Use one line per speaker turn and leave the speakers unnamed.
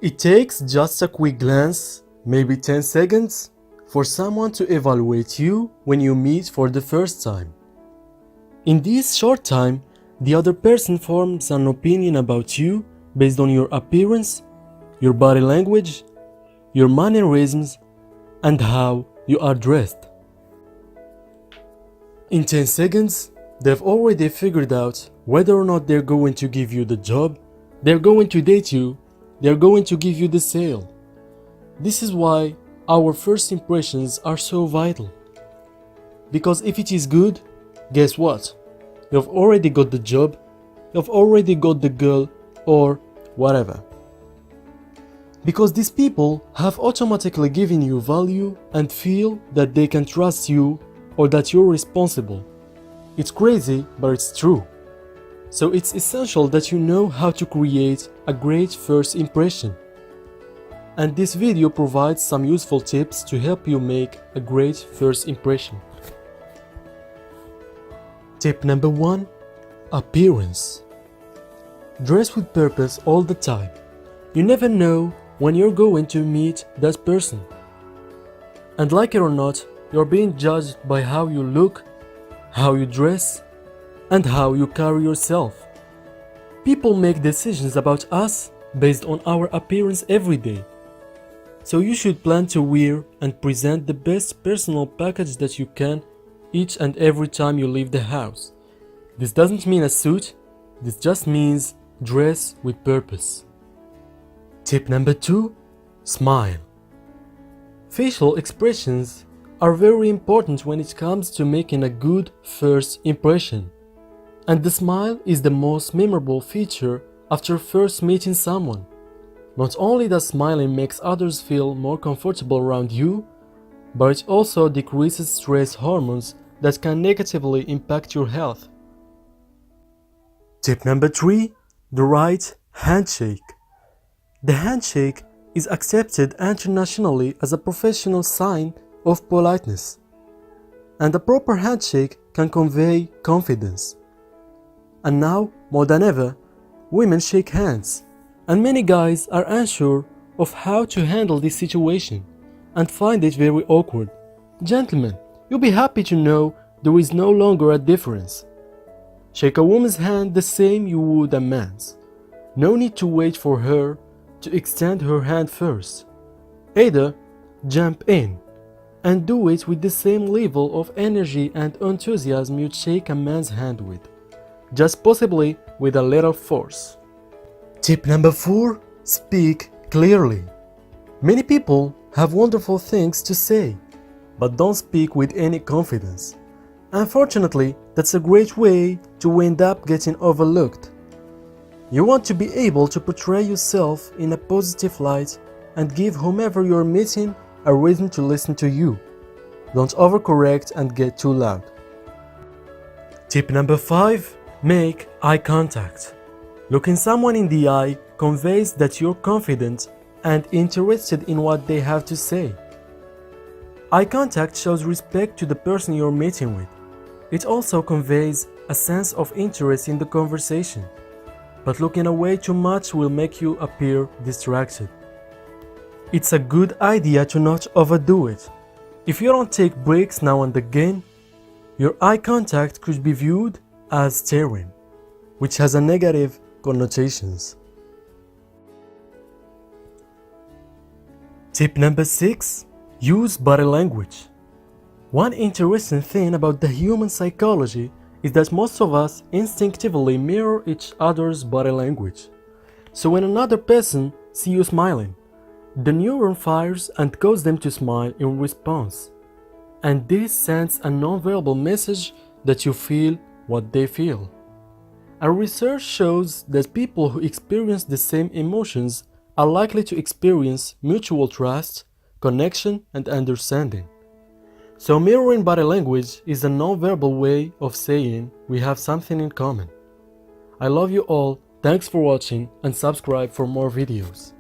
It takes just a quick glance, maybe 10 seconds, for someone to evaluate you when you meet for the first time. In this short time, the other person forms an opinion about you based on your appearance, your body language, your mannerisms, and how you are dressed. In 10 seconds, they've already figured out whether or not they're going to give you the job, they're going to date you, they're going to give you the sale. This is why our first impressions are so vital. Because if it is good, guess what? You've already got the job, you've already got the girl, or whatever. Because these people have automatically given you value and feel that they can trust you or that you're responsible. It's crazy, but it's true. So it's essential that you know how to create a great first impression. And this video provides some useful tips to help you make a great first impression. Tip number 1. Appearance. Dress with purpose all the time. You never know when you're going to meet that person. And like it or not, you're being judged by how you look, how you dress, and how you carry yourself. People make decisions about us based on our appearance every day. So you should plan to wear and present the best personal package that you can each and every time you leave the house. This doesn't mean a suit, this just means dress with purpose. Tip number 2. Smile. Facial expressions are very important when it comes to making a good first impression. And the smile is the most memorable feature after first meeting someone. Not only does smiling makes others feel more comfortable around you, but it also decreases stress hormones that can negatively impact your health. Tip number 3. The right handshake. The handshake is accepted internationally as a professional sign of politeness, and a proper handshake can convey confidence. And now, more than ever, women shake hands, and many guys are unsure of how to handle this situation and find it very awkward. Gentlemen, you'll be happy to know there is no longer a difference. Shake a woman's hand the same you would a man's. No need to wait for her to extend her hand first. Either jump in and do it with the same level of energy and enthusiasm you'd shake a man's hand with, just possibly with a little force. Tip number 4. Speak clearly. Many people have wonderful things to say, but don't speak with any confidence. Unfortunately, that's a great way to end up getting overlooked. You want to be able to portray yourself in a positive light and give whomever you're meeting a reason to listen to you. Don't overcorrect and get too loud. Tip number 5. Make eye contact. Looking someone in the eye conveys that you're confident and interested in what they have to say. Eye contact shows respect to the person you're meeting with. It also conveys a sense of interest in the conversation. But looking away too much will make you appear distracted. It's a good idea to not overdo it. If you don't take breaks now and again, your eye contact could be viewed as staring, which has a negative connotations. Tip number 6. Use body language. One interesting thing about the human psychology is that most of us instinctively mirror each other's body language. So when another person sees you smiling, the neuron fires and causes them to smile in response. And this sends a non-verbal message that you feel what they feel. Our research shows that people who experience the same emotions are likely to experience mutual trust, connection, and understanding. So mirroring body language is a non-verbal way of saying we have something in common. I love you all, thanks for watching, and subscribe for more videos.